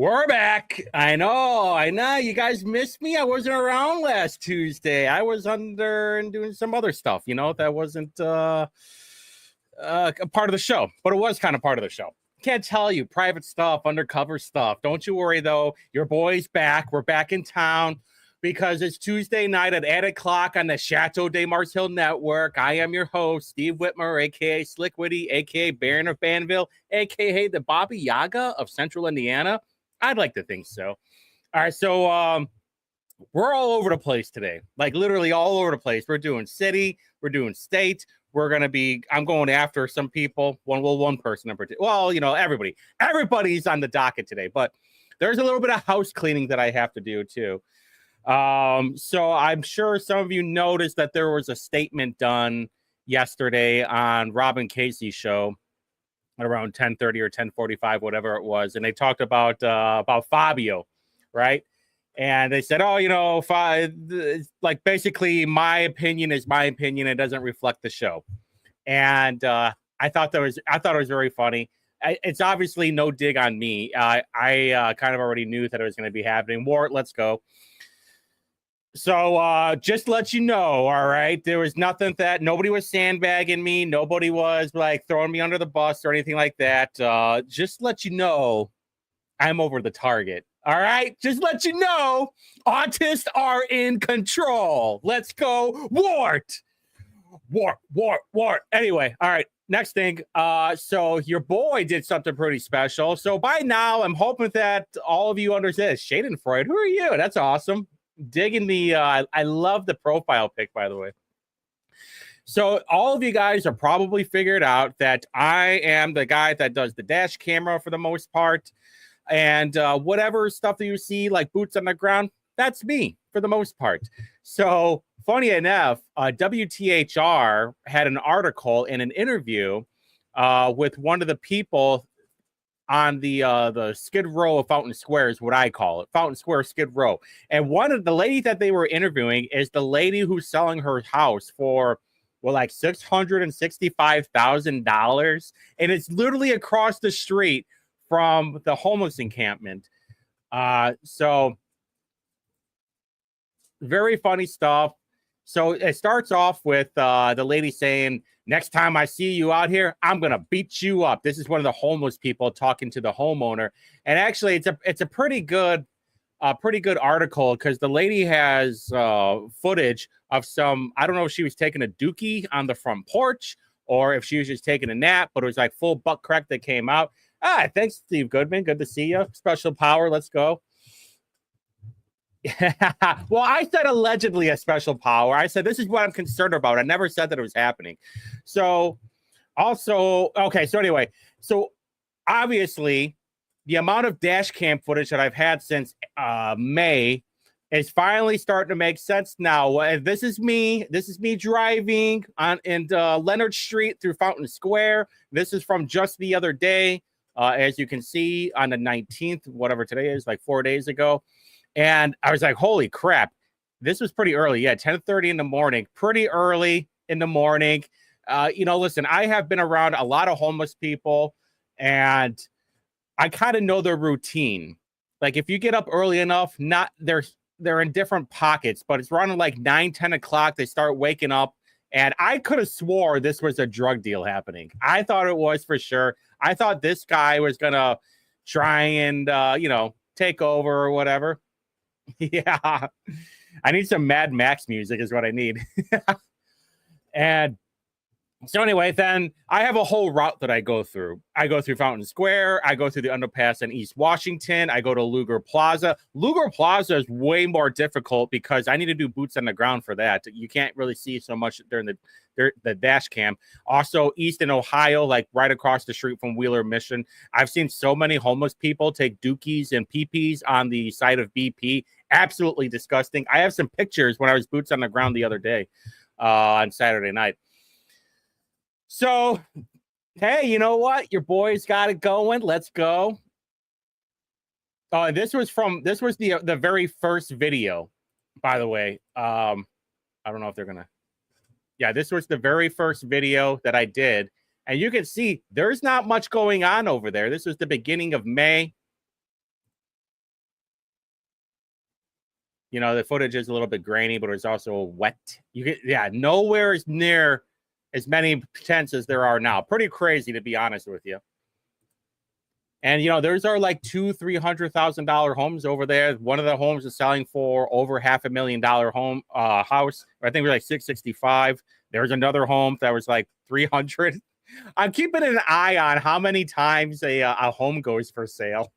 We're back. I know. You guys missed me. I wasn't around last Tuesday. I was under and doing some other stuff, that wasn't a part of the show, but it was kind of part of the show. Can't tell you private stuff, undercover stuff. Don't you worry, though. Your boy's back. We're back in town because it's Tuesday night at 8 o'clock on the Chateau de Mars Hill Network. I am your host, Steve Whitmer, a.k.a. Slick Whitty, a.k.a. Baron of Banville, a.k.a. the Bobby Yaga of Central Indiana. I'd like to think so. All right, so we're all over the place today, like literally all over the place. We're doing city, we're doing state. I'm going after some people, one person in particular. Well, everybody's on the docket today, but there's a little bit of house cleaning that I have to do too. So I'm sure some of you noticed that there was a statement done yesterday on Robin Casey's show at around 10:30 or 10:45, whatever it was, and they talked about Fabio, right? And they said, like basically my opinion is my opinion. It doesn't reflect the show. And I thought it was very funny. It's obviously no dig on me. I kind of already knew that it was going to be happening. Wart, let's go. So just to let you know, all right, there was nothing nobody was sandbagging me. Nobody was like throwing me under the bus or anything like that. Just let you know, I'm over the target. All right, just let you know, autists are in control. Let's go, Wart. Anyway, all right, next thing. So your boy did something pretty special. So by now, I'm hoping that all of you understand. Schadenfreude, who are you? That's awesome. Digging the I love the profile pic, by the way. So all of you guys are probably figured out that I am the guy that does the dash camera for the most part, and whatever stuff that you see like boots on the ground, that's me for the most part. So funny enough, WTHR had an article in an interview with one of the people on the Skid Row of Fountain Square is what I call it. Fountain Square Skid Row. And one of the lady that they were interviewing is the lady who's selling her house for, like $665,000. And it's literally across the street from the homeless encampment. So very funny stuff. So it starts off with the lady saying, next time I see you out here, I'm going to beat you up. This is one of the homeless people talking to the homeowner. And actually, it's a pretty good article because the lady has footage of I don't know if she was taking a dookie on the front porch or if she was just taking a nap, but it was like full butt crack that came out. Thanks, Steve Goodman. Good to see you. Special power. Let's go. Well, I said allegedly a special power. I said this is what I'm concerned about. I never said that it was happening. So anyway, so obviously the amount of dash cam footage that I've had since May is finally starting to make sense now. This is me driving on Leonard Street through Fountain Square. This is from just the other day, as you can see on the 19th, whatever today is, like 4 days ago. And I was like, holy crap, this was pretty early. Yeah, 10:30 in the morning, pretty early in the morning. Listen, I have been around a lot of homeless people, and I kind of know their routine. Like if you get up early enough, they're in different pockets, but it's around like 9-10 o'clock, they start waking up. And I could have swore this was a drug deal happening. I thought it was for sure. I thought this guy was going to try and, take over or whatever. Yeah, I need some Mad Max music is what I need. And so anyway, then I have a whole route that I go through. I go through Fountain Square. I go through the underpass in East Washington. I go to Lugar Plaza. Lugar Plaza is way more difficult because I need to do boots on the ground for that. You can't really see so much during the dash cam. Also, Easton, Ohio, like right across the street from Wheeler Mission. I've seen so many homeless people take dookies and pee-pees on the side of BP. Absolutely disgusting. I have some pictures when I was boots on the ground the other day on Saturday night. So, hey, you know what? Your boy's got it going. Let's go. This was the very first video, by the way. I don't know if they're gonna. Yeah, this was the very first video that I did, and you can see there's not much going on over there. This was the beginning of May. You know, the footage is a little bit grainy, but it's also wet. Nowhere is near as many tents as there are now. Pretty crazy, to be honest with you. And, you know, there's are like $200,000-$300,000 homes over there. One of the homes is selling for over $500,000 house. I think it was like 665. There's another home that was like 300. I'm keeping an eye on how many times a home goes for sale.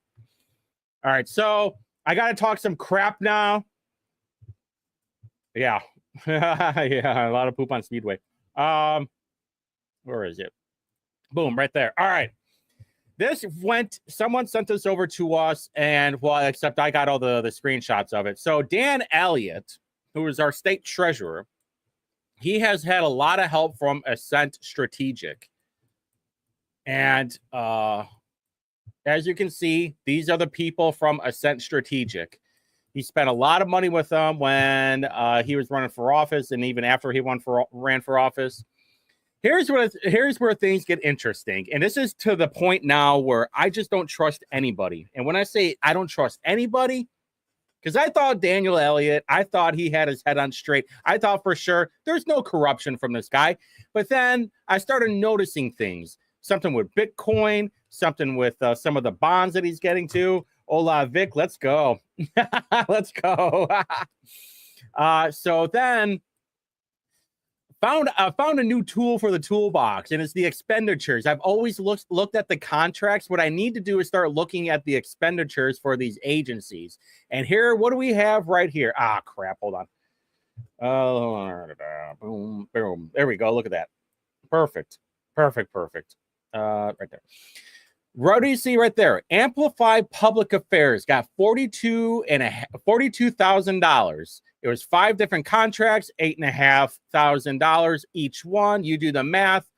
All right, so I got to talk some crap now. Yeah. Yeah, a lot of poop on Speedway. Where is it? Boom, right there. All right. Someone sent this over to us, and well, except I got all the screenshots of it. So Dan Elliott, who is our state treasurer, he has had a lot of help from Ascent Strategic. And as you can see, these are the people from Ascent Strategic. He spent a lot of money with them when he was running for office, and even after he ran for office. Here's where things get interesting. And this is to the point now where I just don't trust anybody. And when I say I don't trust anybody, because I thought Daniel Elliott, I thought he had his head on straight. I thought for sure there's no corruption from this guy. But then I started noticing things. Something with Bitcoin, something with some of the bonds that he's getting to. Hola, Vic, let's go. Let's go. So then found a new tool for the toolbox, and it's the expenditures. I've always looked at the contracts. What I need to do is start looking at the expenditures for these agencies. And here, what do we have right here? Ah, crap. Hold on. Boom, boom. There we go. Look at that. Perfect. Right there. What do you see right there? Amplify Public Affairs got $42,000. It was 5 different contracts, $8,500 each one. You do the math.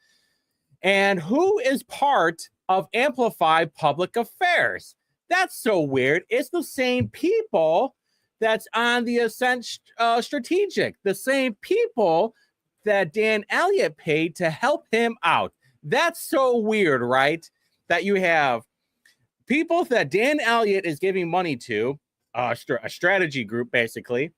And who is part of Amplify Public Affairs? That's so weird. It's the same people that's on the Ascent Strategic, the same people that Dan Elliott paid to help him out. That's so weird, right? That you have people that Dan Elliott is giving money to, a strategy group, basically,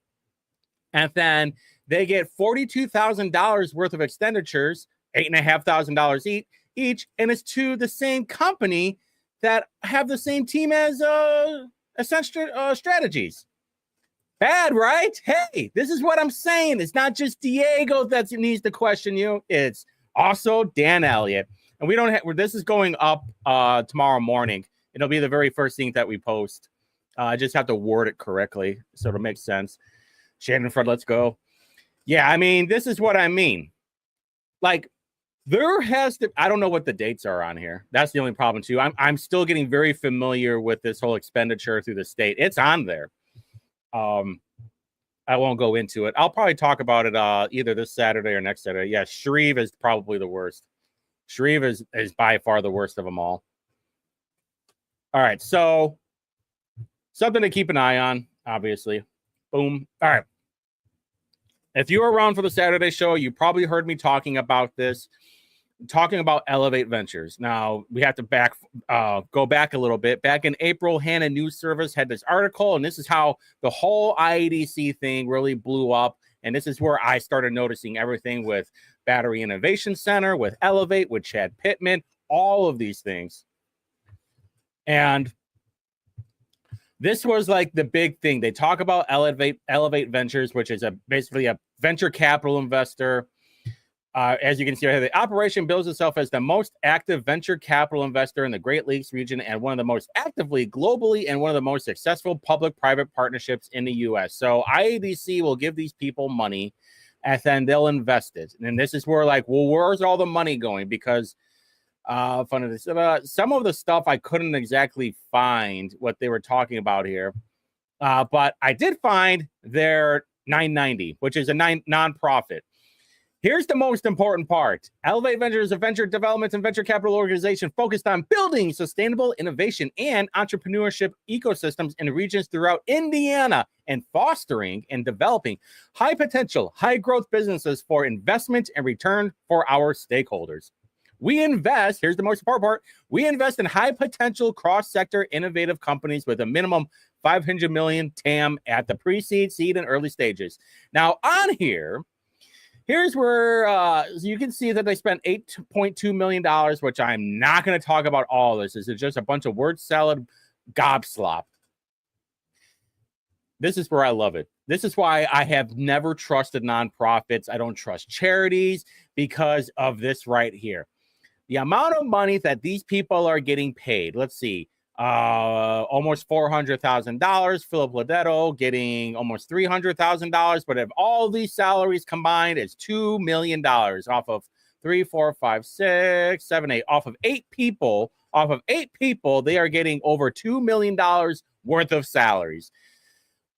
and then they get $42,000 worth of expenditures, $8,500 each, and it's to the same company that have the same team as Ascent Strategies. Bad, right? Hey, this is what I'm saying. It's not just Diego that needs to question you. It's also Dan Elliott. And we don't have, this is going up tomorrow morning. It'll be the very first thing that we post. I just have to word it correctly so it'll make sense. Shannon Fred, let's go. Yeah, I mean, this is what I mean. Like, there has to, I don't know what the dates are on here. That's the only problem, too. I'm still getting very familiar with this whole expenditure through the state. It's on there. I won't go into it. I'll probably talk about it either this Saturday or next Saturday. Yeah, Shreve is probably the worst. Shreve is by far the worst of them all. All right, so something to keep an eye on, obviously. Boom. All right. If you were around for the Saturday show, you probably heard me talking about this, talking about Elevate Ventures. Now, we have to go back a little bit. Back in April, Hannah News Service had this article, and this is how the whole IEDC thing really blew up. And this is where I started noticing everything with Battery Innovation Center, with Elevate, with Chad Pittman, all of these things. And this was like the big thing. They talk about Elevate Ventures, which is basically a venture capital investor. As you can see right here, the operation bills itself as the most active venture capital investor in the Great Lakes region and one of the most actively globally and one of the most successful public-private partnerships in the U.S. So IEDC will give these people money, and then they'll invest it. And this is where, like, well, where's all the money going? Because some of the stuff I couldn't exactly find what they were talking about here, but I did find their 990, which is a nonprofit. Here's the most important part. Elevate Ventures is a venture development and venture capital organization focused on building sustainable innovation and entrepreneurship ecosystems in regions throughout Indiana and fostering and developing high potential, high growth businesses for investment and return for our stakeholders. We invest, here's the most important part, we invest in high potential cross-sector innovative companies with a minimum 500 million TAM at the pre-seed, seed, and early stages. Now on here, here's where you can see that they spent $8.2 million, which I'm not going to talk about all this. This is just a bunch of word salad gobslop. This is where I love it. This is why I have never trusted nonprofits. I don't trust charities because of this right here. The amount of money that these people are getting paid. Let's see. Almost $400,000. Philip Ledetto getting almost $300,000. But if all these salaries combined, it's $2 million off of 3, 4, 5, 6, 7, 8. Off of 8 people. Off of 8 people, they are getting over $2 million worth of salaries.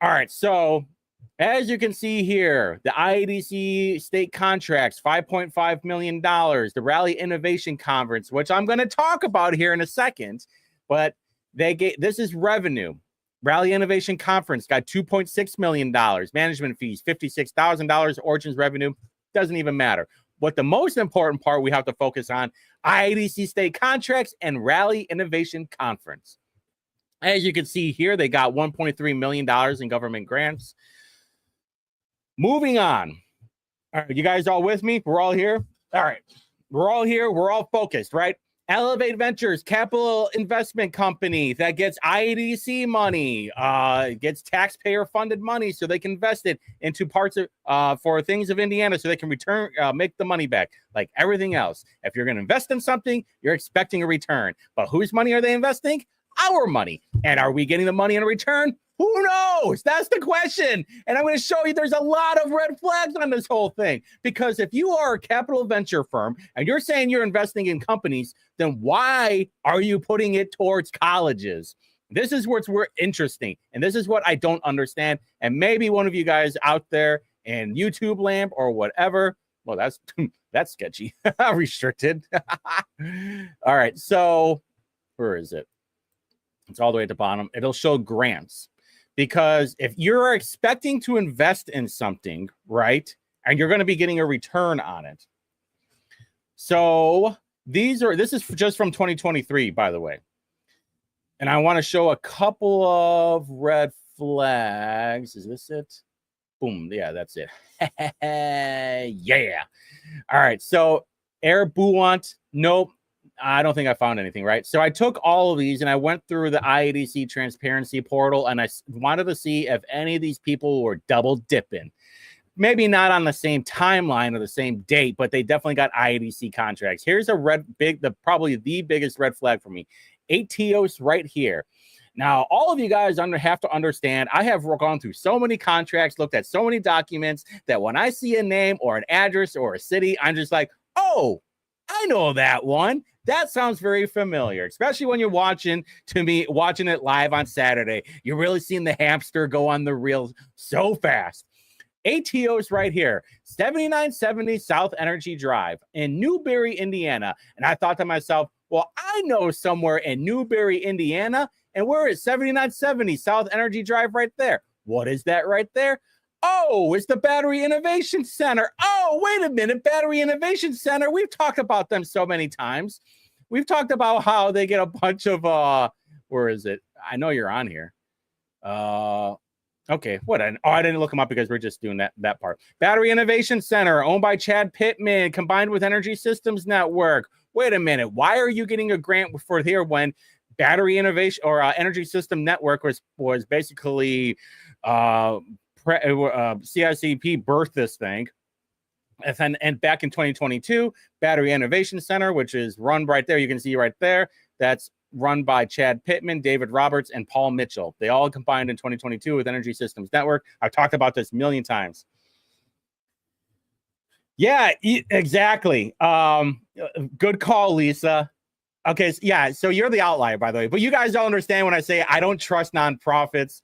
All right, so as you can see here, the IEDC state contracts, $5.5 million. The Rally Innovation Conference, which I'm going to talk about here in a second, but this is revenue. Rally Innovation Conference got $2.6 million. Management fees, $56,000. Origins revenue, doesn't even matter. But the most important part we have to focus on, IEDC state contracts and Rally Innovation Conference. As you can see here, they got $1.3 million in government grants. Moving on. All right, you guys all with me? We're all here? All right. We're all here. We're all focused, right? Elevate Ventures, capital investment company that gets IEDC money, gets taxpayer-funded money so they can invest it into parts of for things of Indiana so they can return, make the money back, like everything else. If you're going to invest in something, you're expecting a return. But whose money are they investing? Our money. And are we getting the money in return? Who knows? That's the question. And I'm going to show you there's a lot of red flags on this whole thing. Because if you are a capital venture firm and you're saying you're investing in companies, then why are you putting it towards colleges? This is what's interesting. And this is what I don't understand. And maybe one of you guys out there in YouTube land or whatever, well, that's sketchy. Restricted. All right. So where is it? It's all the way at the bottom. It'll show grants. Because if you're expecting to invest in something, right, and you're going to be getting a return on it. So this is just from 2023, by the way. And I want to show a couple of red flags. Is this it? Boom. Yeah, that's it. Yeah. All right. So Air Buant. Nope. I don't think I found anything, right? So I took all of these and I went through the IEDC transparency portal and I wanted to see if any of these people were double dipping. Maybe not on the same timeline or the same date, but they definitely got IEDC contracts. Here's a probably the biggest red flag for me. ATOs right here. Now, all of you guys have to understand, I have gone through so many contracts, looked at so many documents that when I see a name or an address or a city, I'm just like, oh, I know that one. That sounds very familiar, especially when you're watching it live on Saturday. You're really seeing the hamster go on the reel so fast. ATO's right here, 7970 South Energy Drive in Newberry, Indiana. And I thought to myself, well, I know somewhere in Newberry, Indiana, and where is 7970 South Energy Drive right there? What is that right there? Oh, it's the Battery Innovation Center. Oh, wait a minute. Battery Innovation Center. We've talked about them so many times. We've talked about how they get a bunch of, where is it? I know you're on here. Okay, what? I didn't look them up because we're just doing that part. Battery Innovation Center, owned by Chad Pittman, combined with Energy Systems Network. Wait a minute. Why are you getting a grant for here when Battery Innovation or Energy System Network was basically CICP birthed this thing. And back in 2022, Battery Innovation Center, which is run right there, you can see right there, that's run by Chad Pittman, David Roberts, and Paul Mitchell. They all combined in 2022 with Energy Systems Network. I've talked about this a million times. Yeah, exactly. Good call, Lisa. Okay, yeah, so you're the outlier, by the way. But you guys don't understand when I say I don't trust nonprofits.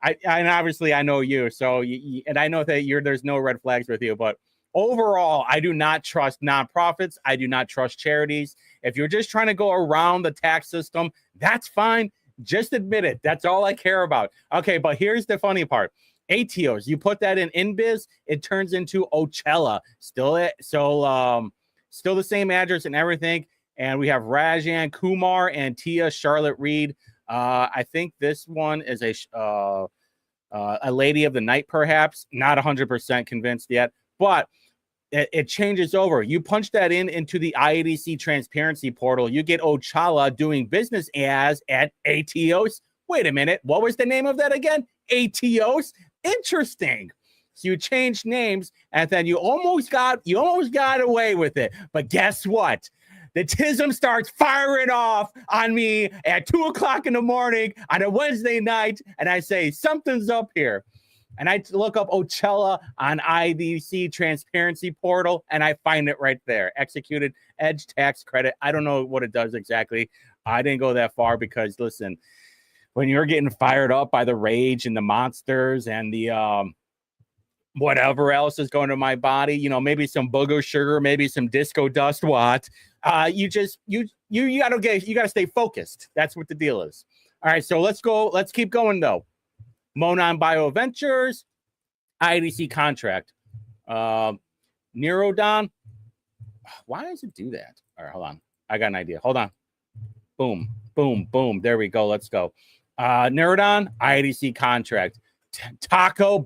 And obviously I know you, so and I know that there's no red flags with you, but overall, I do not trust nonprofits. I do not trust charities. If you're just trying to go around the tax system, that's fine. Just admit it. That's all I care about. Okay, but here's the funny part. ATOs, you put that in InBiz, it turns into Ocella. Still the same address and everything. And we have Rajan Kumar and Tia Charlotte Reed. I think this one is a lady of the night, perhaps. Not 100% convinced yet, but it changes over. You punch that into the IEDC transparency portal. You get Ochala doing business as at ATOs. Wait a minute. What was the name of that again? ATOs? Interesting. So you changed names, and then you almost got away with it. But guess what? The TISM starts firing off on me at 2:00 in the morning on a Wednesday night, and I say, something's up here. And I look up Ochala on IEDC transparency portal, and I find it right there. Executed edge tax credit. I don't know what it does exactly. I didn't go that far because, listen, when you're getting fired up by the rage and the monsters and the whatever else is going to my body, maybe some booger sugar, maybe some disco dust, you gotta stay focused. That's what the deal is. All right, so let's keep going though. Monon Bioventures, IEDC contract. Neurodon. Why does it do that? All right, hold on. I got an idea. Hold on. Boom, boom, boom. There we go. Let's go. Neurodon, IEDC contract. Taco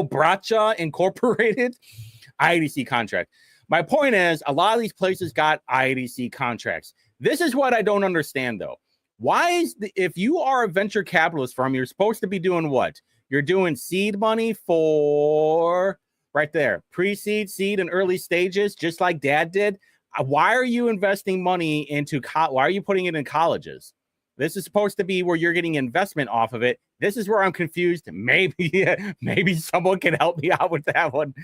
Bracha Incorporated, IEDC contract. My point is, a lot of these places got IEDC contracts. This is what I don't understand, though. Why if you are a venture capitalist firm, you're supposed to be doing what? You're doing seed money for right there, pre-seed, seed, and early stages, just like Dad did. Why are you investing money into? Why are you putting it in colleges? This is supposed to be where you're getting investment off of it. This is where I'm confused. Maybe someone can help me out with that one.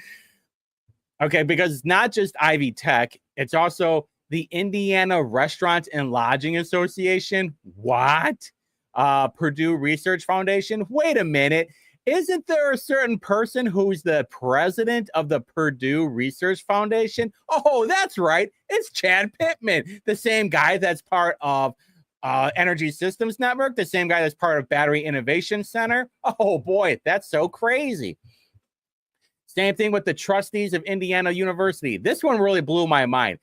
Okay, because it's not just Ivy Tech. It's also the Indiana Restaurant and Lodging Association. What? Purdue Research Foundation. Wait a minute. Isn't there a certain person who's the president of the Purdue Research Foundation? Oh, that's right. It's Chad Pittman, the same guy that's part of Energy Systems Network, the same guy that's part of Battery Innovation Center. Oh, boy, that's so crazy. Same thing with the trustees of Indiana University. This one really blew my mind.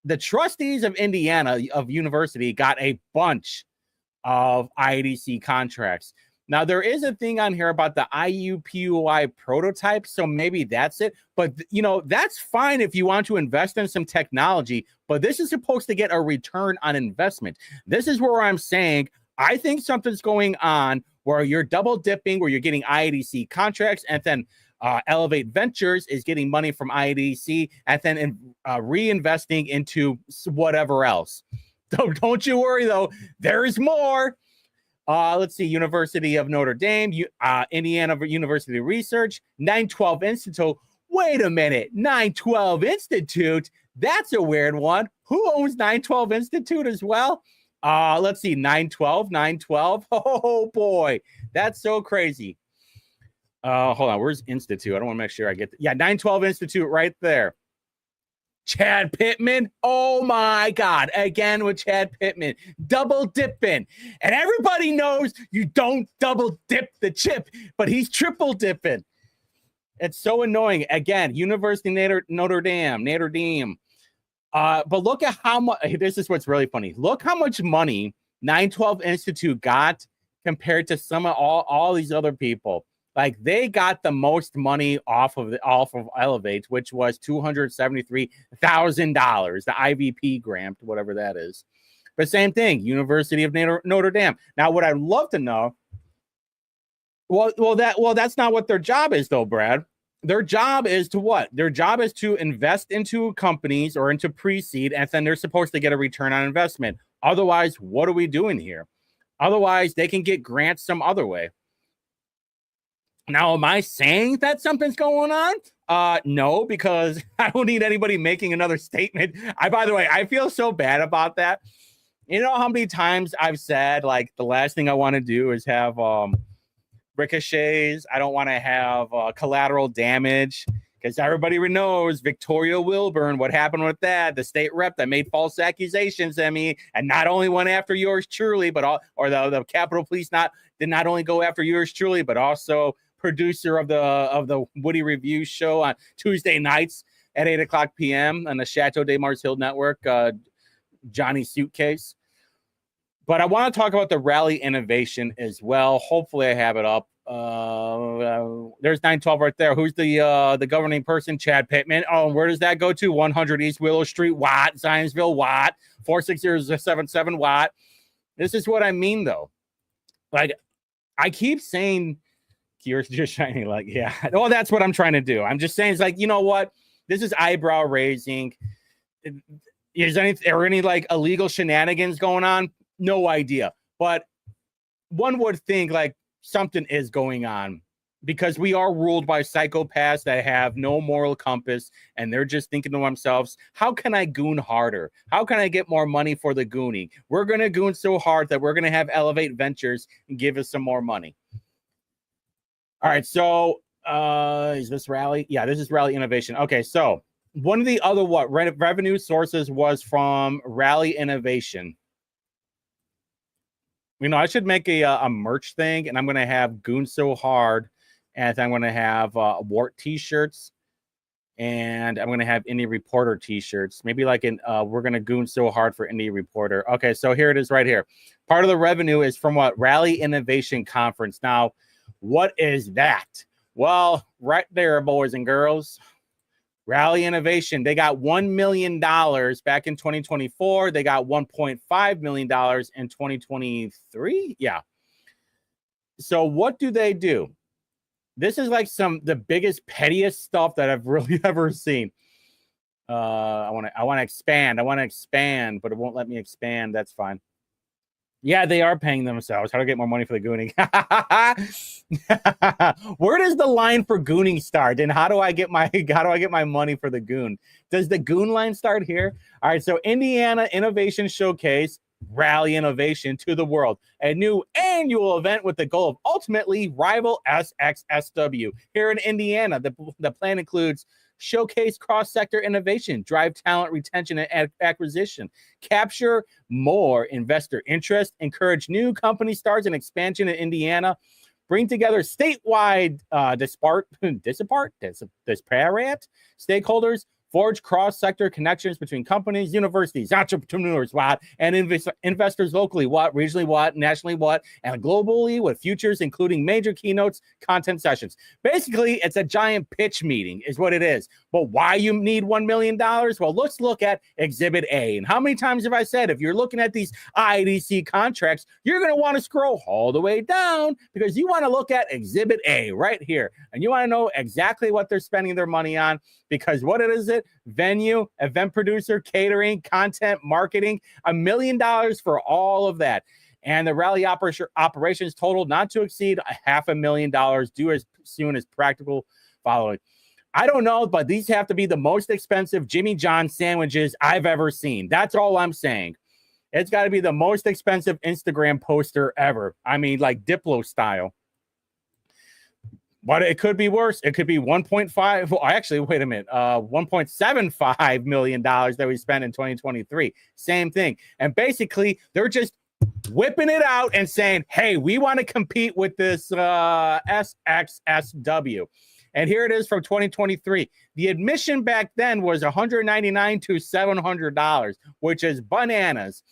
The trustees of Indiana University got a bunch of IEDC contracts. Now, there is a thing on here about the IUPUI prototype, so maybe that's it. But, that's fine if you want to invest in some technology, but this is supposed to get a return on investment. This is where I'm saying I think something's going on where you're double dipping, where you're getting IEDC contracts, and then Elevate Ventures is getting money from IEDC and then reinvesting into whatever else. Don't you worry, though. There's more. Let's see. University of Notre Dame, Indiana University Research, 912 Institute. Wait a minute. 912 Institute? That's a weird one. Who owns 912 Institute as well? Let's see. 912. Oh, boy. That's so crazy. Hold on. Where's Institute? I don't want to make sure I get 912 Institute right there. Chad Pittman. Oh my God. Again with Chad Pittman. Double dipping. And everybody knows you don't double dip the chip, but he's triple dipping. It's so annoying. Again, University Notre Dame. But look at how much. This is what's really funny. Look how much money 912 Institute got compared to all these other people. Like, they got the most money off of Elevate, which was $273,000, the IVP grant, whatever that is. But same thing, University of Notre Dame. Now, what I'd love to know, that's not what their job is, though, Brad. Their job is to what? Their job is to invest into companies or into pre-seed, and then they're supposed to get a return on investment. Otherwise, what are we doing here? Otherwise, they can get grants some other way. Now, am I saying that something's going on? No, because I don't need anybody making another statement. By the way, I feel so bad about that. You know how many times I've said, like, the last thing I want to do is have ricochets. I don't want to have collateral damage, because everybody knows Victoria Wilburn, what happened with that, the state rep that made false accusations at me, and not only went after yours truly, but the Capitol Police did not only go after yours truly, but also producer of the Whitty Review show on Tuesday nights at 8:00 p.m. on the Chateau de Mars Hill Network, Johnny Suitcase. But I want to talk about the rally innovation as well. Hopefully, I have it up. There's 912 right there. Who's the governing person? Chad Pittman. Oh, where does that go to? 100 East Willow Street, Watt, Zionsville, Watt, 46077 Watt. This is what I mean, though. Like, I keep saying, you're just shining like, yeah. Well, that's what I'm trying to do. I'm just saying, it's like, you know what? This is eyebrow raising. Is any like illegal shenanigans going on? No idea. But one would think like something is going on because we are ruled by psychopaths that have no moral compass, and they're just thinking to themselves, how can I goon harder? How can I get more money for the gooning? We're going to goon so hard that we're going to have Elevate Ventures and give us some more money. All right, so is this rally? Yeah, this is rally innovation. Okay, so one of the other revenue sources was from rally innovation. You know, I should make a merch thing, and I'm going to have Goon So Hard, and I'm going to have Wart t-shirts, and I'm going to have Indie Reporter t-shirts. Maybe like we're going to Goon So Hard for Indie Reporter. Okay, so here it is right here. Part of the revenue is from what? Rally Innovation Conference. Now, what is that? Well, right there, boys and girls. Rally Innovation, they got $1 million back in 2024. They got $1.5 million in 2023. Yeah. So what do they do? This is like the biggest, pettiest stuff that I've really ever seen. I want to expand. I want to expand, but it won't let me expand. That's fine. Yeah, they are paying themselves. How to get more money for the gooning? Where does the line for gooning start? And how do I get my money for the goon? Does the goon line start here? All right, so Indiana Innovation Showcase, Rally Innovation to the World, a new annual event with the goal of ultimately rival SXSW here in Indiana. The plan includes showcase cross-sector innovation, drive talent retention and acquisition, capture more investor interest, encourage new company starts and expansion in Indiana, bring together statewide disparate stakeholders, forge cross-sector connections between companies, universities, entrepreneurs, and investors locally, regionally, nationally, and globally with futures, including major keynotes, content sessions. Basically, it's a giant pitch meeting is what it is. But why you need $1 million? Well, let's look at Exhibit A. And how many times have I said, if you're looking at these IEDC contracts, you're going to want to scroll all the way down because you want to look at Exhibit A right here. And you want to know exactly what they're spending their money on. Because what is it? Venue, event producer, catering, content, marketing, $1 million for all of that. And the rally operations total not to exceed $500,000 due as soon as practical following. I don't know, but these have to be the most expensive Jimmy John sandwiches I've ever seen. That's all I'm saying. It's got to be the most expensive Instagram poster ever. I mean, like Diplo style. But it could be worse. It could be 1.5. Well, actually, wait a minute. $1.75 million that we spent in 2023. Same thing. And basically, they're just whipping it out and saying, hey, we want to compete with this SXSW. And here it is from 2023. The admission back then was $199 to $700, which is bananas.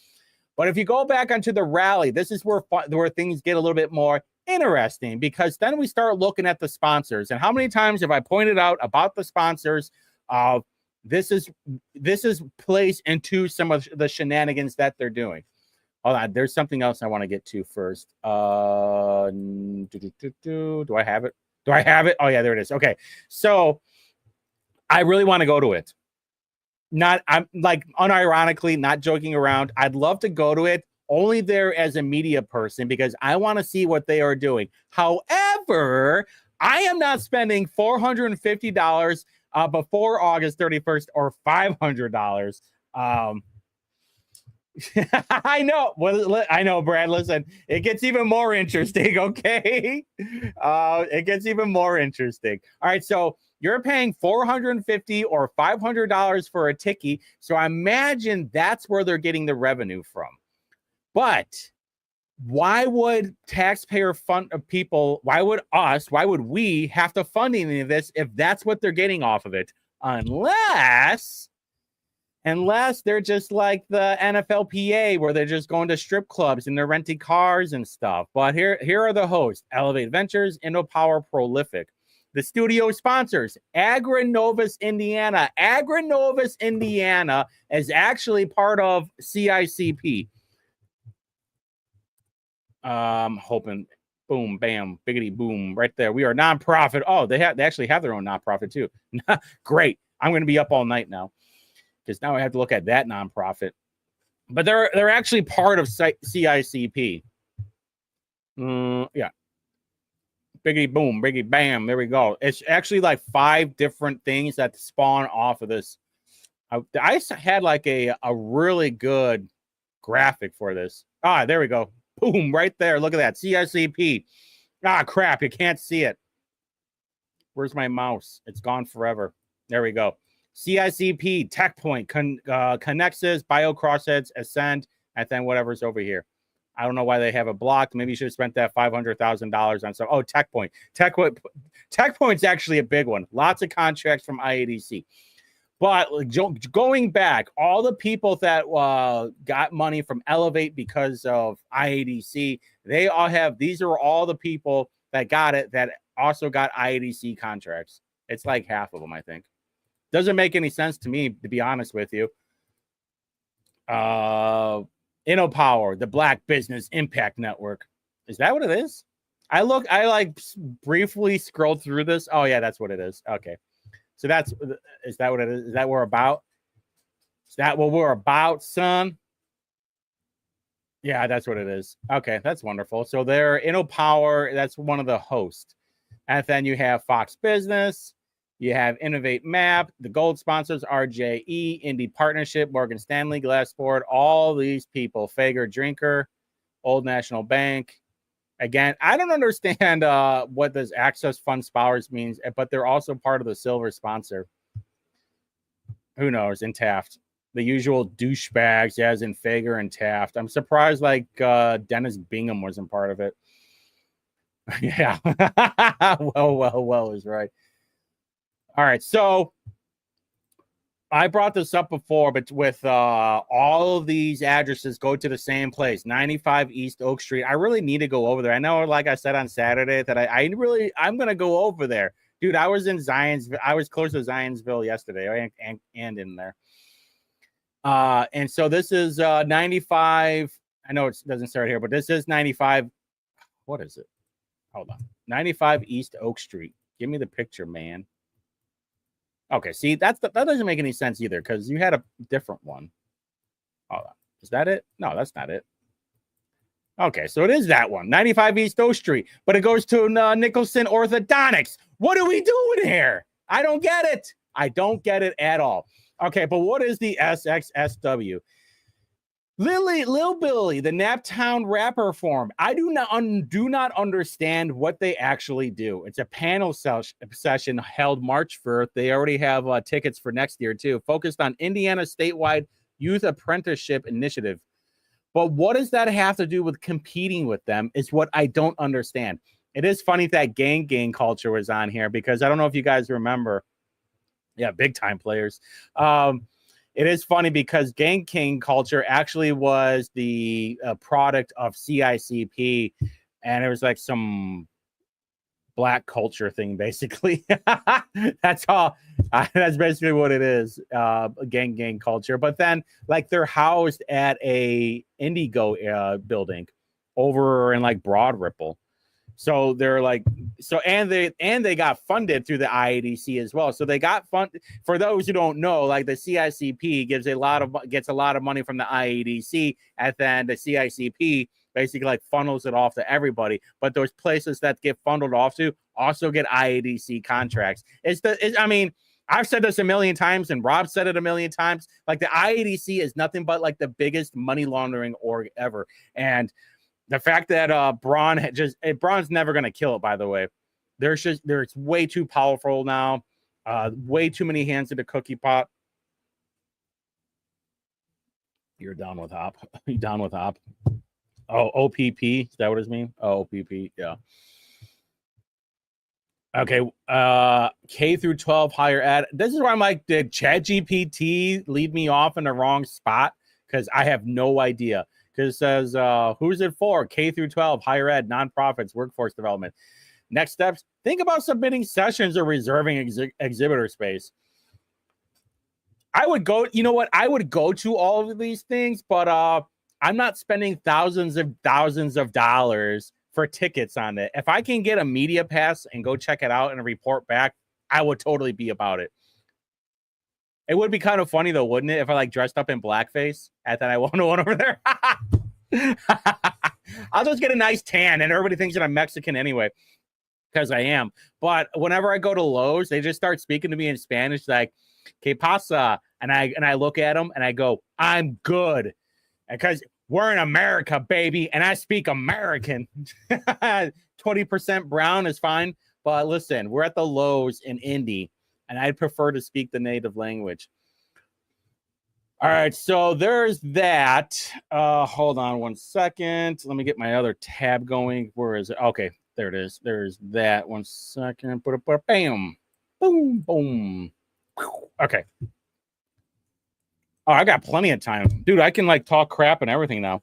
But if you go back onto the rally, this is where things get a little bit more interesting, because then we start looking at the sponsors. And how many times have I pointed out about the sponsors of this is plays into some of the shenanigans that they're doing. Hold on, there's something else I want to get to first. Do I have it? Do I have it? Oh yeah, there it is. Okay. So I really want to go to it. I'm like unironically, not joking around. I'd love to go to it. Only there as a media person because I want to see what they are doing. However, I am not spending $450 before August 31st or $500. I know. Well, I know, Brad. Listen, it gets even more interesting. Okay, it gets even more interesting. All right, so you're paying $450 or $500 for a ticket. So I imagine that's where they're getting the revenue from. But why would taxpayer fund people? Why would we have to fund any of this if that's what they're getting off of it? Unless Unless they're just like the NFLPA, where they're just going to strip clubs and they're renting cars and stuff. But here are the hosts: Elevate Ventures, InnoPower, Prolific. The studio sponsors: Agrinovus, Indiana. Agrinovus, Indiana is actually part of CICP. Hoping, boom, bam, biggity, boom, right there. We are nonprofit. Oh, they actually have their own nonprofit too. Great. I'm going to be up all night now, because now I have to look at that nonprofit. But they're actually part of CICP. Yeah. Biggity boom, biggity bam. There we go. It's actually like 5 different things that spawn off of this. I had like a really good graphic for this. There we go. Boom, right there. Look at that. CICP. Crap. You can't see it. Where's my mouse? It's gone forever. There we go. CICP, TechPoint, Connexus, BioCrossheads, Ascend, and then whatever's over here. I don't know why they have it blocked. Maybe you should have spent that $500,000 on some. Oh, TechPoint. TechPoint's actually a big one. Lots of contracts from IEDC. But going back, all the people that got money from Elevate because of IEDC, they all have. These are all the people that got it that also got IEDC contracts. It's like half of them, I think. Doesn't make any sense to me, to be honest with you. InnoPower, the Black Business Impact Network. Is that what it is? I like briefly scrolled through this. Oh yeah, that's what it is. Okay. So is that what it is? Is that what we're about? Is that what we're about, son? Yeah, that's what it is. Okay, that's wonderful. So they're InnoPower, that's one of the hosts. And then you have Fox Business, you have Innovate Map, the gold sponsors, RJE, Indie Partnership, Morgan Stanley, Glassport, all these people, Fager Drinker, Old National Bank. Again, I don't understand what this Access Fund Spowers means, but they're also part of the silver sponsor. Who knows? In Taft. The usual douchebags, as in Fager and Taft. I'm surprised like Dennis Bingham wasn't part of it. Yeah. well is right. All right, so I brought this up before, but with all of these addresses go to the same place, 95 East Oak Street. I really need to go over there. I know, like I said on Saturday, that I'm going to go over there. Dude, I was in Zionsville. I was close to Zionsville yesterday and in there. And so this is 95. I know it doesn't start here, but this is 95. What is it? Hold on. 95 East Oak Street. Give me the picture, man. Okay, see, that doesn't make any sense either, because you had a different one. Hold on. Is that it? No, that's not it. Okay, so it is that one, 95 East O Street, but it goes to Nicholson Orthodontics. What are we doing here? I don't get it. I don't get it at all. Okay, but what is the SXSW? Lil Billy, the Naptown Rapper Forum. I do not understand what they actually do. It's a panel session held March 1st. They already have tickets for next year too, focused on Indiana statewide youth apprenticeship initiative. But what does that have to do with competing with them is what I don't understand. It is funny that gang culture was on here, because I don't know if you guys remember. Yeah, big time players. It is funny because gang culture actually was the product of CICP, and it was like some black culture thing, basically. That's all. That's basically what it is, gang culture. But then, like, they're housed at a Indigo building over in like Broad Ripple. So they're like, and they got funded through the IEDC as well. So they got funded. For those who don't know, like, the CICP gets a lot of money from the IEDC, and then the CICP basically like funnels it off to everybody. But those places that get funneled off to also get IEDC contracts. I mean, I've said this a million times, and Rob said it a million times. Like, the IEDC is nothing but like the biggest money laundering org ever. And the fact that Braun's never going to kill it, by the way. There's way too powerful now. Way too many hands in the cookie pot. You're down with Hop. You down with Hop? Oh, OPP. Is that what it means? Oh, OPP. Yeah. Okay, K through 12 higher ed. This is where I'm like, did ChatGPT lead me off in the wrong spot? Because I have no idea. Because it says, who's it for? K through 12 higher ed, nonprofits, workforce development. Next steps: think about submitting sessions or reserving exhibitor space. I would go, you know what? I would go to all of these things, but I'm not spending thousands of dollars for tickets on it. If I can get a media pass and go check it out and report back, I would totally be about it. It would be kind of funny though, wouldn't it? If I like dressed up in blackface and then I went over there. I'll just get a nice tan and everybody thinks that I'm Mexican anyway, because I am. But whenever I go to Lowe's, they just start speaking to me in Spanish, like, ¿Qué pasa? And I look at them and I go, I'm good. Because we're in America, baby, and I speak American. 20% brown is fine. But listen, we're at the Lowe's in Indy, and I'd prefer to speak the native language. All right, so there's that. Hold on one second. Let me get my other tab going. Where is it? Okay, there it is. There's that. 1 second. Bam. Boom, boom. Okay. Oh, I got plenty of time. Dude, I can like talk crap and everything now.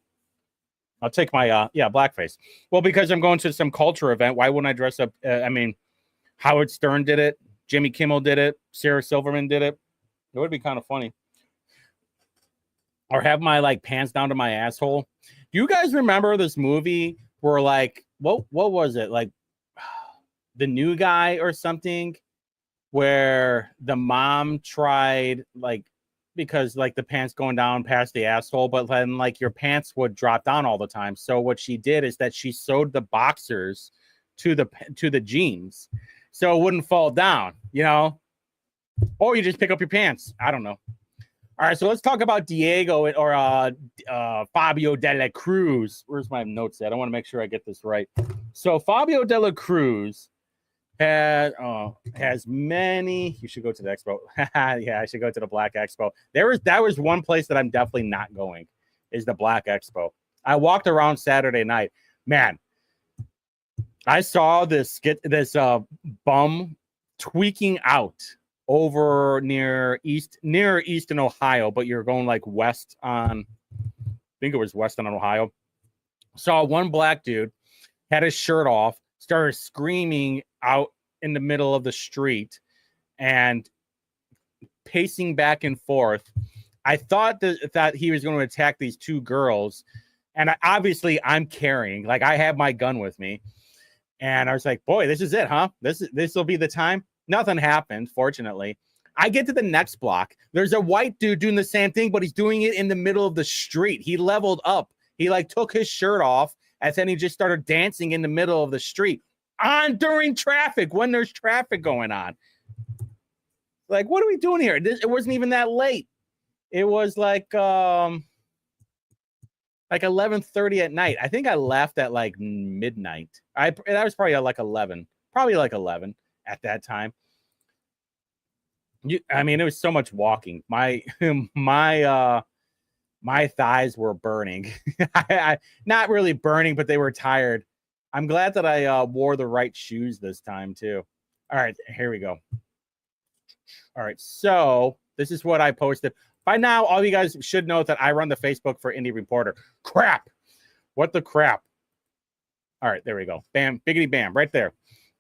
I'll take my, blackface. Well, because I'm going to some culture event. Why wouldn't I dress up? I mean, Howard Stern did it. Jimmy Kimmel did it. Sarah Silverman did it. It would be kind of funny. Or have my like pants down to my asshole. Do you guys remember this movie where like, what was it? Like The New Guy or something, where the mom tried like, because like the pants going down past the asshole, but then like your pants would drop down all the time. So what she did is that she sewed the boxers to the jeans so it wouldn't fall down, you know, or you just pick up your pants. I don't know. All right, so let's talk about Diego or Fabio de la Cruz. Where's my notes at? I want to make sure I get this right. So Fabio de la Cruz has many. You should go to the expo. Yeah, I should go to the Black Expo. That was one place that I'm definitely not going, is the Black Expo. I walked around Saturday night. Man, I saw this bum tweaking out over near Easton, Ohio, but you're going like west on, I think it was west on Ohio. Saw one black dude, had his shirt off, started screaming out in the middle of the street and pacing back and forth. I thought that he was going to attack these two girls. And obviously I'm carrying, like I have my gun with me. And I was like, boy, this is it, huh? This will be the time. Nothing happened, fortunately. I get to the next block. There's a white dude doing the same thing, but he's doing it in the middle of the street. He leveled up. He like took his shirt off and then he just started dancing in the middle of the street during traffic, when there's traffic going on. Like, what are we doing here? It wasn't even that late. It was like 11:30 at night. I think I left at like midnight. That was probably like 11 at that time. I mean, it was so much walking. My thighs were burning. Not really burning, but they were tired. I'm glad that I wore the right shoes this time too. All right, here we go. All right, so this is what I posted. By now, all you guys should know that I run the Facebook for Indie Reporter. Crap. What the crap? All right, there we go. Bam, biggity bam, right there.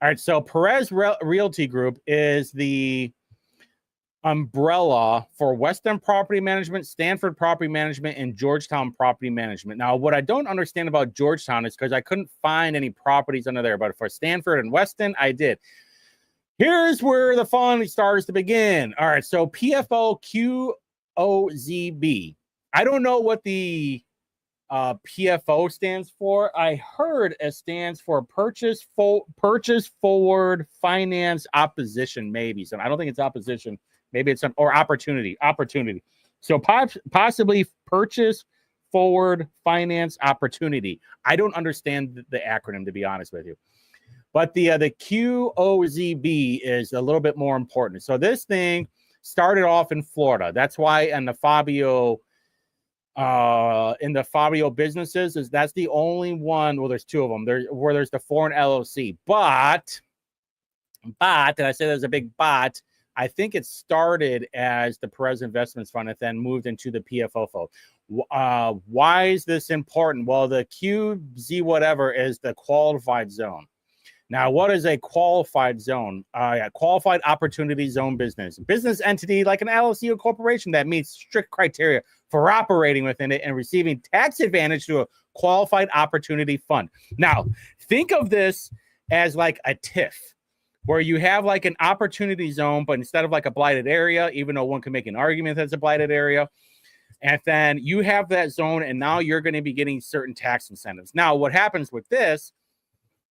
All right, so Perez Realty Group is the umbrella for Western Property Management, Stanford Property Management, and Georgetown Property Management. Now, what I don't understand about Georgetown is because I couldn't find any properties under there, but for Stanford and Weston, I Here's where the fun starts to begin. All right, so PFO QOZB. I don't know what the PFO stands for. I heard it stands for Purchase Forward Finance Opposition, maybe. So I don't think it's opposition. Maybe it's or opportunity. So possibly Purchase Forward Finance Opportunity. I don't understand the acronym, to be honest with you. But the QOZB is a little bit more important. So this thing started off in Florida. That's why in the Fabio businesses, that's the only one. Well, there's two of them. There's the foreign LLC. But But, and I say there's a big but, I think it started as the Perez Investments Fund and then moved into the PFO fund. Why is this important? Well, the QZ whatever is the qualified zone. Now, what is a qualified zone? Qualified opportunity zone business. Business entity like an LLC or corporation that meets strict criteria for operating within it and receiving tax advantage through a qualified opportunity fund. Now, think of this as like a TIF, where you have like an opportunity zone, but instead of like a blighted area, even though one can make an argument that's a blighted area, and then you have that zone, and now you're going to be getting certain tax incentives. Now, what happens with this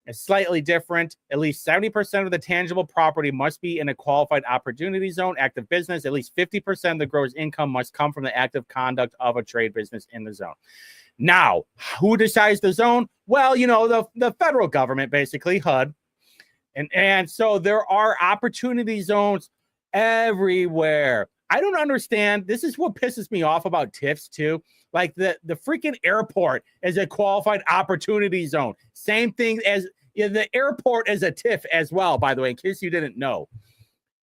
is slightly different. At least 70% of the tangible property must be in a qualified opportunity zone, active business. At least 50% of the gross income must come from the active conduct of a trade business in the zone. Now, who decides the zone? Well, you know, the federal government, basically, HUD. And so there are opportunity zones everywhere. I don't understand. This is what pisses me off about TIFs too. Like the freaking airport is a qualified opportunity zone. Same thing as the airport is a TIF as well, by the way, in case you didn't know.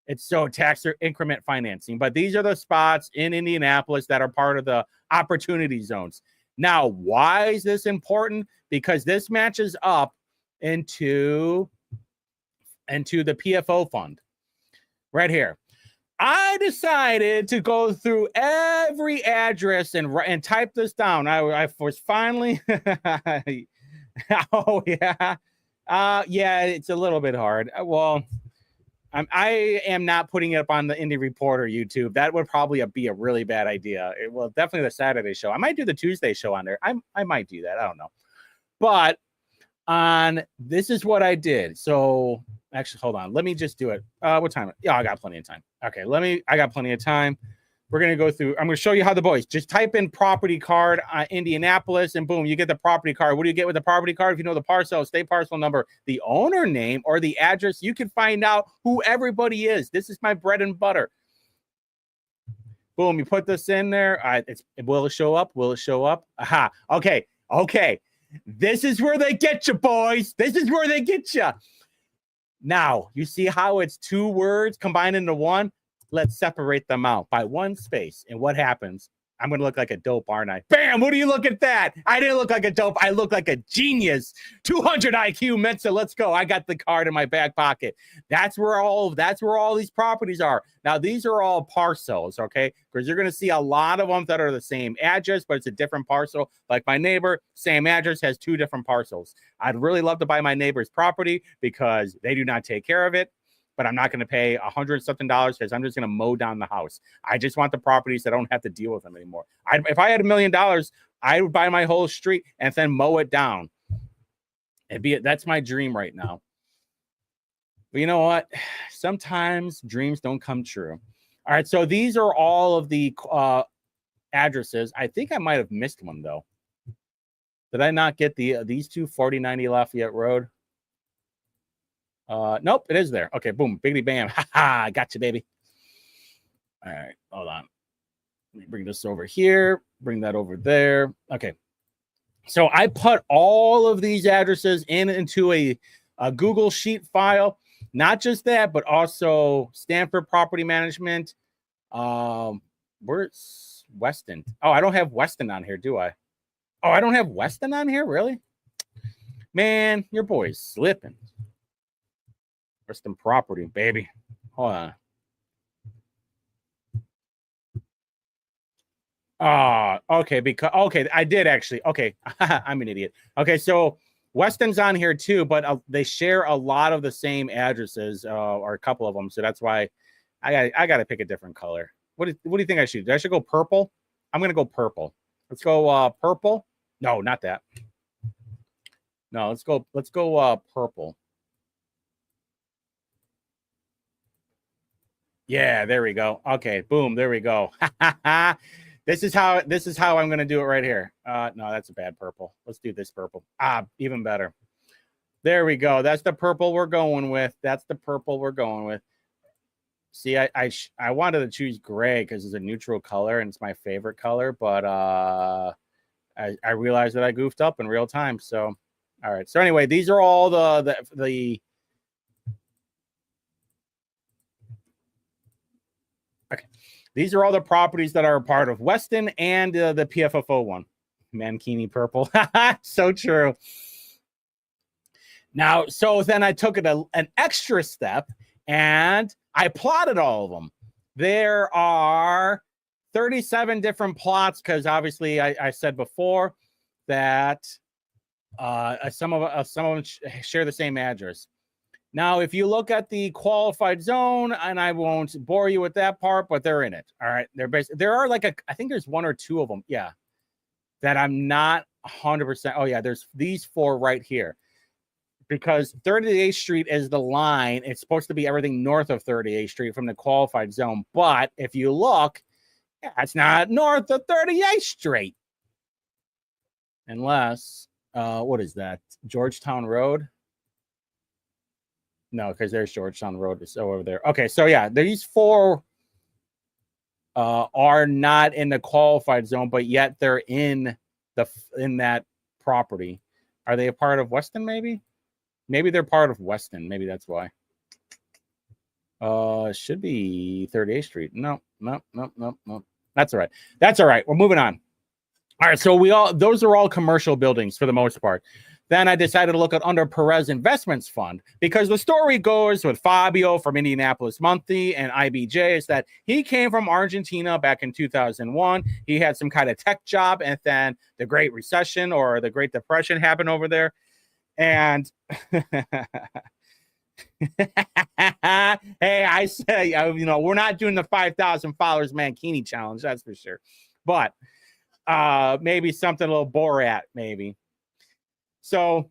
It's so tax or increment financing. But these are the spots in Indianapolis that are part of the opportunity zones. Now, why is this important? Because this matches up into the PFO fund right here. I decided to go through every address and type this down. I was finally, oh yeah, yeah, it's a little bit hard. Well, I am not putting it up on the Indie Reporter YouTube. That would probably be a really bad idea. Well, definitely the Saturday show. I might do the Tuesday show on there. I might do that. I don't know. But this is what I did. So actually, hold on. Let me just do it. What time? Yeah, I got plenty of time. Okay, I got plenty of time. We're going to go through. I'm going to show you how the boys just type in property card Indianapolis and boom, you get the property card. What do you get with the property card? If you know the parcel, state parcel number, the owner name, or the address, you can find out who everybody is. This is my bread and butter. Boom, you put this in there. Will it show up? Will it show up? Aha. Okay. This is where they get you, boys. This is where they get you. Now, you see how it's two words combined into one? Let's separate them out by one space. And what happens? I'm going to look like a dope, aren't I? Bam! What do you look at that? I didn't look like a dope. I look like a genius. 200 IQ Mensa. Let's go. I got the card in my back pocket. That's where all these properties are. Now, these are all parcels, okay? Because you're going to see a lot of them that are the same address, but it's a different parcel. Like my neighbor, same address, has two different parcels. I'd really love to buy my neighbor's property because they do not take care of it. But I'm not going to pay $100-something because I'm just going to mow down the house. I just want the properties that I don't have to deal with them anymore. If I had $1 million, I would buy my whole street and then mow it down. That's my dream right now. But you know what? Sometimes dreams don't come true. All right, so these are all of the addresses. I think I might have missed one though. Did I not get these two? 4090 Lafayette Road. Nope, it is there. Okay, boom, biggity bam. Ha ha, gotcha, baby. All right, hold on. Let me bring this over here, bring that over there. Okay. So I put all of these addresses into a Google Sheet file. Not just that, but also Stanford Property Management. Where's Weston? Oh, I don't have Weston on here, do I? Oh, I don't have Weston on here? Really? Man, your boy's slipping. Weston Property, baby. Hold on. Okay, I did actually. Okay, I'm an idiot. Okay, so Weston's on here too, but they share a lot of the same addresses, or a couple of them. So that's why I got to pick a different color. What do you think I should do? I should go purple. I'm gonna go purple. Let's go purple. No, not that. No, let's go purple. Yeah, there we go. Okay, boom, there we go. This is how I'm gonna do it right here. No, that's a bad purple. Let's do this purple. Even better. There we go. That's the purple we're going with. See, I wanted to choose gray because it's a neutral color and it's my favorite color, but I realized that I goofed up in real time. So, all right. So anyway, these are all the These are all the properties that are a part of Weston and the PFFO one. Mankini purple. So true. Now, so then I took it an extra step and I plotted all of them. There are 37 different plots because obviously I said before that some of them share the same address. Now, if you look at the qualified zone, and I won't bore you with that part, but they're in it. All right, there are like I think there's one or two of them, yeah, that I'm not 100%. Oh yeah, there's these four right here, because 38th Street is the line. It's supposed to be everything north of 38th Street from the qualified zone, but if you look, yeah, it's not north of 38th Street, unless what is that? Georgetown Road. No, because there's Georgetown Road. It's over there. Okay, so yeah, these four are not in the qualified zone, but yet they're in that property. Are they a part of Weston? Maybe they're part of Weston. Maybe that's why. Should be 38th Street. No. That's all right. That's all right. We're moving on. All right, so those are all commercial buildings for the most part. Then I decided to look at under Perez Investments Fund, because the story goes with Fabio from Indianapolis Monthly and IBJ is that he came from Argentina back in 2001. He had some kind of tech job, and then the Great Recession or the Great Depression happened over there. And hey, I say, we're not doing the 5,000 followers Mankini challenge, that's for sure. But maybe something a little Borat, maybe. So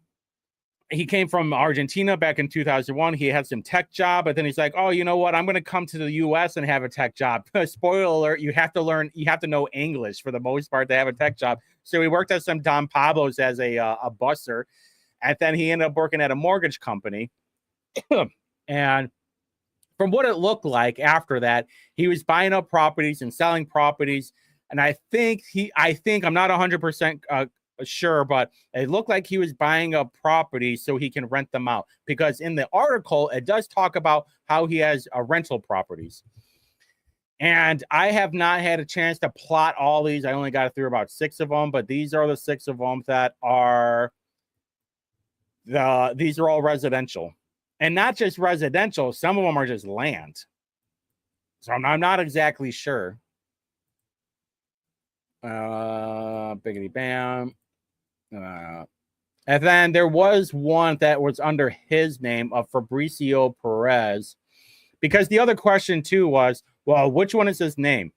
he came from Argentina back in 2001. He had some tech job, but then he's like, oh, you know what? I'm going to come to the U.S. and have a tech job. Spoiler alert, you have to know English for the most part to have a tech job. So he worked at some Don Pablo's as a busser, and then he ended up working at a mortgage company. And from what it looked like after that, he was buying up properties and selling properties. And I think I'm not 100% sure, but it looked like he was buying up properties so he can rent them out, because in the article it does talk about how he has rental properties. And I have not had a chance to plot all these. I only got through about 6 of them, but these are the 6 of them that are these are all residential, and not just residential. Some of them are just land. So I'm not exactly sure. Biggity bam. And then there was one that was under his name of Fabricio Perez, because the other question too was, well, which one is his name?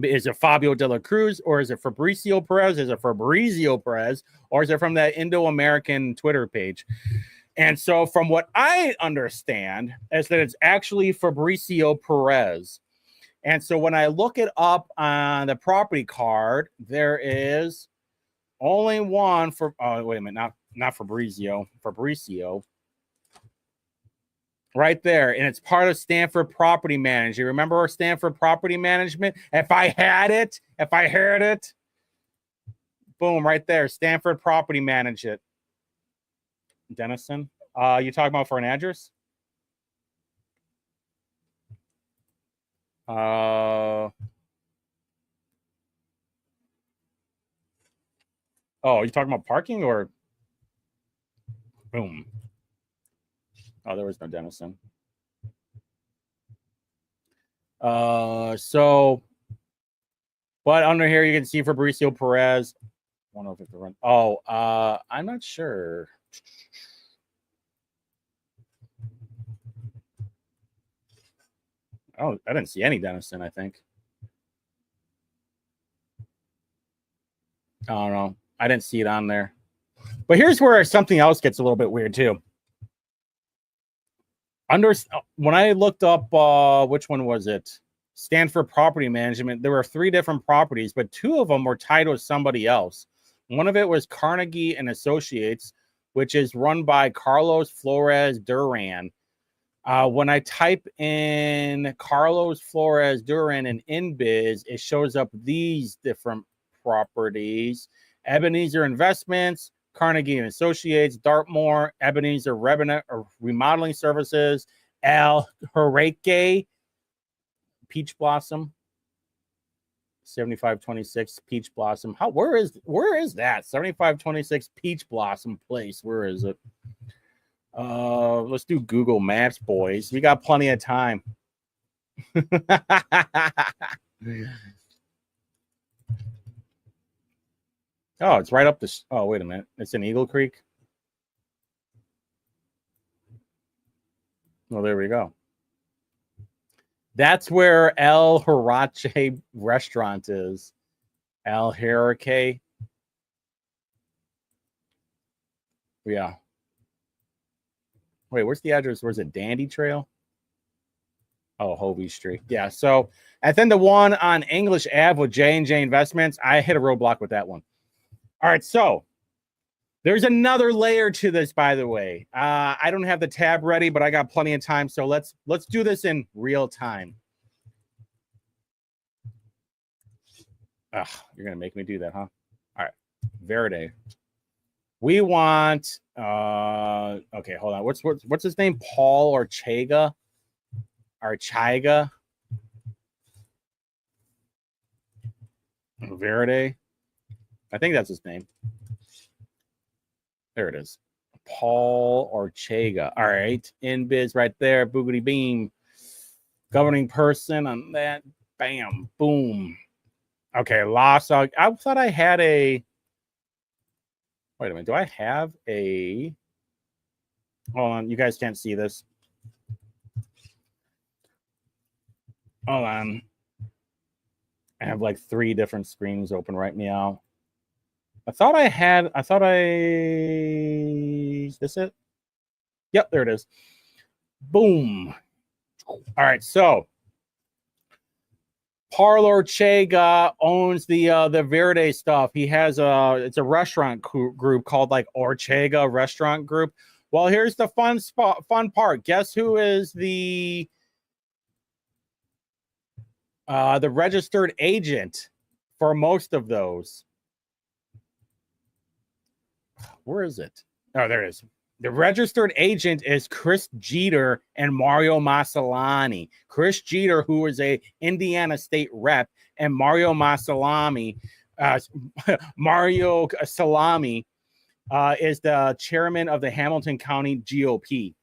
Is it Fabio de la Cruz, or is it Fabricio Perez? Is it Fabrizio Perez, or is it from that Indo-American Twitter page? And so from what I understand is that it's actually Fabricio Perez. And so when I look it up on the property card, there is only one for, oh, wait a minute, not Fabricio, right there. And it's part of Stanford Property Management. You remember Stanford Property Management? If I had it, boom, right there, Stanford Property Management. Dennison, you talking about for an address? Oh, you talking about parking or boom? Oh, there was no Dennison. So, but under here you can see Fabricio Perez. I don't know if it's the run. Oh, I'm not sure. Oh, I didn't see any Dennison, I think. I don't know. I didn't see it on there. But here's where something else gets a little bit weird too. When I looked up, which one was it? Stanford Property Management. There were 3 different properties, but 2 of them were tied with somebody else. One of it was Carnegie and Associates, which is run by Carlos Flores Duran. When I type in Carlos Flores Duran in InBiz, it shows up these different properties: Ebenezer Investments, Carnegie and Associates, Dartmoor, Ebenezer Remodeling Services, El Jorque, Peach Blossom. 7526 Peach Blossom. Where is that? 7526 Peach Blossom Place. Where is it? Let's do Google Maps, boys. We got plenty of time. Oh, it's right up this. Oh, wait a minute. It's in Eagle Creek. Well, there we go. That's where El Harache restaurant is. El Harache. Yeah. Wait, where's the address? Where's it? Dandy Trail? Oh, Hovey Street. Yeah. So, and then the one on English Ave with J&J Investments, I hit a roadblock with that one. All right. So, there's another layer to this, by the way. I don't have the tab ready, but I got plenty of time. So let's do this in real time. Ugh, you're gonna make me do that, huh? All right, Verde. We want. Okay, hold on. What's his name? Paul Orchega. Archaiga. Verde. I think that's his name. There it is. Paul Orchega. All right. In biz right there. Boogity beam. Governing person on that. Bam. Boom. Okay. Lost. I thought I had a. Wait a minute. Do I have a. Hold on. You guys can't see this. Hold on. I have like 3 different screens open right now. Is this it? Yep, there it is. Boom. All right, so Paul Orchega owns the Verde stuff. He has it's a restaurant group called like Orchega Restaurant Group. Well, here's the fun part. Guess who is the registered agent for most of those? Where is it? Oh, there it is. The registered agent is Chris Jeter and Mario Masalani. Chris Jeter, who is a Indiana State rep, and Mario Salami is the chairman of the Hamilton County GOP.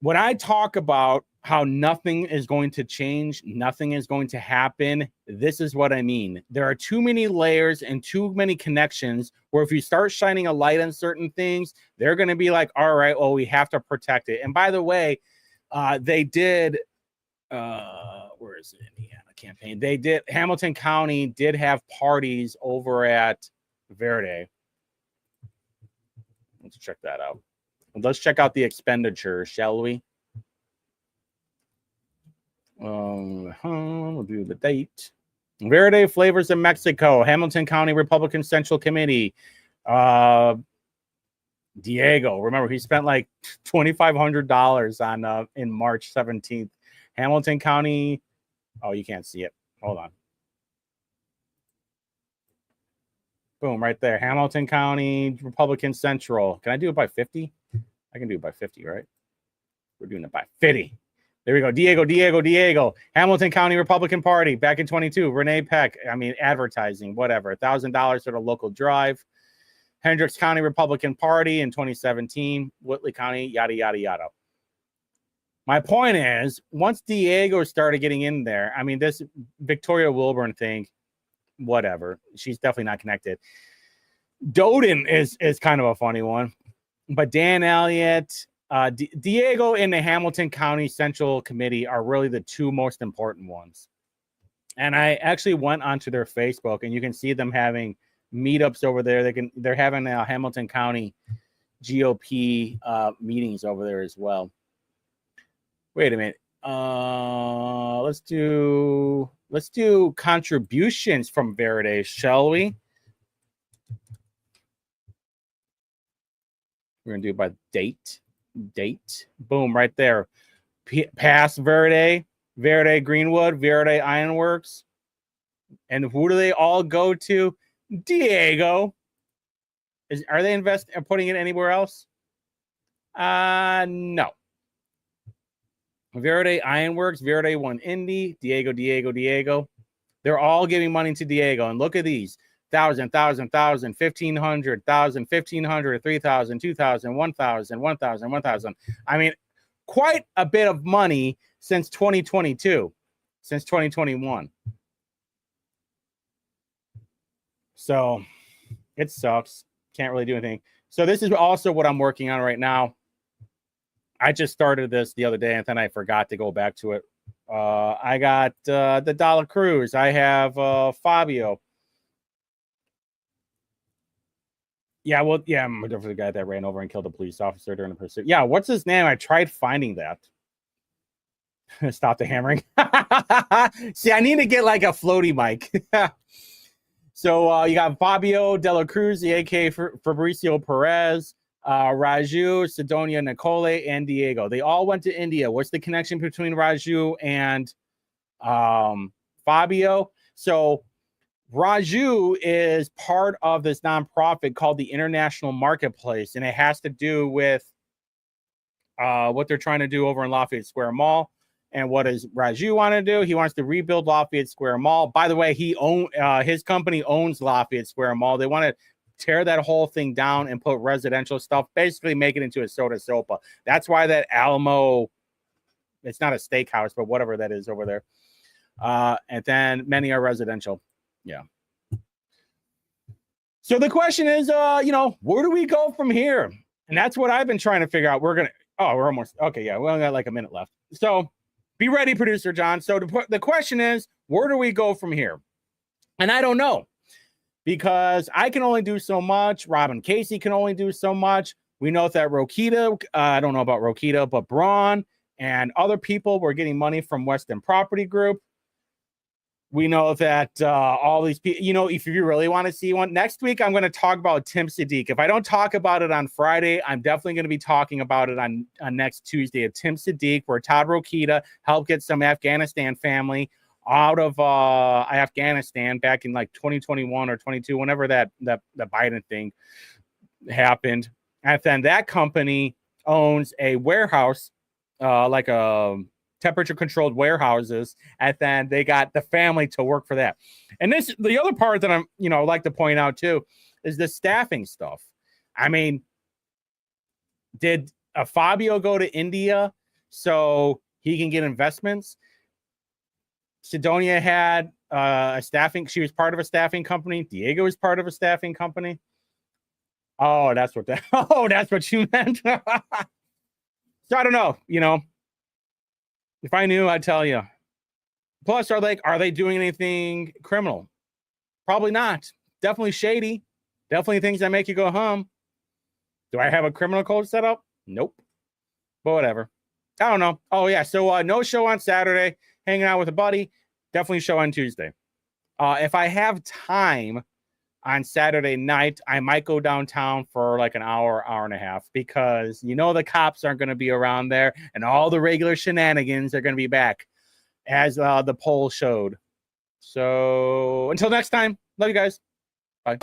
When I talk about how nothing is going to change, nothing is going to happen, this is what I mean. There are too many layers and too many connections where if you start shining a light on certain things, they're going to be like, all right, well, we have to protect it. And by the way, they did, where is it? Indiana campaign. They did, Hamilton County did have parties over at Verde. Let's check that out. Let's check out the expenditure, shall we? We'll do the date. Verde Flavors in Mexico, Hamilton County Republican Central Committee. Diego, remember he spent like $2,500 on in March 17th. Hamilton County. Oh, you can't see it. Hold on. Boom, right there. Hamilton County Republican Central. Can I do it by 50? I can do it by 50, right? We're doing it by 50. There we go. Diego. Hamilton County Republican Party back in 22. Renee Peck. I mean, advertising, whatever. $1,000 for the local drive. Hendricks County Republican Party in 2017. Whitley County, yada, yada, yada. My point is, once Diego started getting in there, I mean, this Victoria Wilburn thing, whatever. She's definitely not connected. Doden is kind of a funny one. But Dan Elliott, Diego and the Hamilton County Central Committee are really the 2 most important ones. And I actually went onto their Facebook, and you can see them having meetups over there. They're having Hamilton County GOP meetings over there as well. Wait a minute. Let's do contributions from Verde, shall we? We're gonna do it by date. Boom, right there. Past Verde Greenwood, Verde Ironworks. And who do they all go to? Diego. Are they putting it anywhere else? No. Verde Ironworks, Verde won Indy, Diego. They're all giving money to Diego. And look at these. 1,000, 1,000, 1,000, 1,500, 1,000, 1,500, 3,000, 2,000, 1,000, 1,000, 1,000. I mean, quite a bit of money since 2022, since 2021. So it sucks. Can't really do anything. So this is also what I'm working on right now. I just started this the other day and then I forgot to go back to it. I got the Dollar Cruz. I have Fabio. Yeah, well, yeah, I'm for the guy that ran over and killed a police officer during the pursuit. Yeah, what's his name? I tried finding that. Stop the hammering. See, I need to get like a floaty mic. So you got Fabio Dela Cruz, the AK Fabricio Perez, Raju, Sidonia Nicole, and Diego. They all went to India. What's the connection between Raju and Fabio? So Raju is part of this nonprofit called the International Marketplace, and it has to do with what they're trying to do over in Lafayette Square Mall. And what does Raju want to do? He wants to rebuild Lafayette Square Mall. By the way, his company owns Lafayette Square Mall. They want to tear that whole thing down and put residential stuff, basically make it into a soda sopa. That's why that Alamo, it's not a steakhouse, but whatever that is over there. And then many are residential. Yeah. So the question is, where do we go from here? And that's what I've been trying to figure out. We're almost, okay, yeah, we only got like a minute left. So be ready, producer John. So the question is, where do we go from here? And I don't know, because I can only do so much. Robin Casey can only do so much. We know that Rokita, I don't know about Rokita, but Braun and other people were getting money from Weston Property Group. We know that all these people, if you really want to see one, next week I'm going to talk about Tim Sadiq. If I don't talk about it on Friday, I'm definitely going to be talking about it on next Tuesday of Tim Sadiq, where Todd Rokita helped get some Afghanistan family out of Afghanistan back in like 2021 or 22, whenever that Biden thing happened. And then that company owns a warehouse, like a temperature controlled warehouses, and then they got the family to work for that. And the other part that I'm like to point out too is the staffing stuff. I mean, did Fabio go to India so he can get investments? Sidonia had she was part of a staffing company. Diego was part of a staffing company. Oh, that's what you meant. So I don't know, if I knew, I'd tell you. Plus, are they doing anything criminal? Probably not. Definitely shady. Definitely things that make you go hum. Do I have a criminal code set up? Nope. But whatever. I don't know. Oh yeah. So no show on Saturday. Hanging out with a buddy. Definitely show on Tuesday. If I have time on Saturday night, I might go downtown for like an hour and a half, because the cops aren't going to be around there, and all the regular shenanigans are going to be back, as the poll showed. So until next time, love you guys. Bye.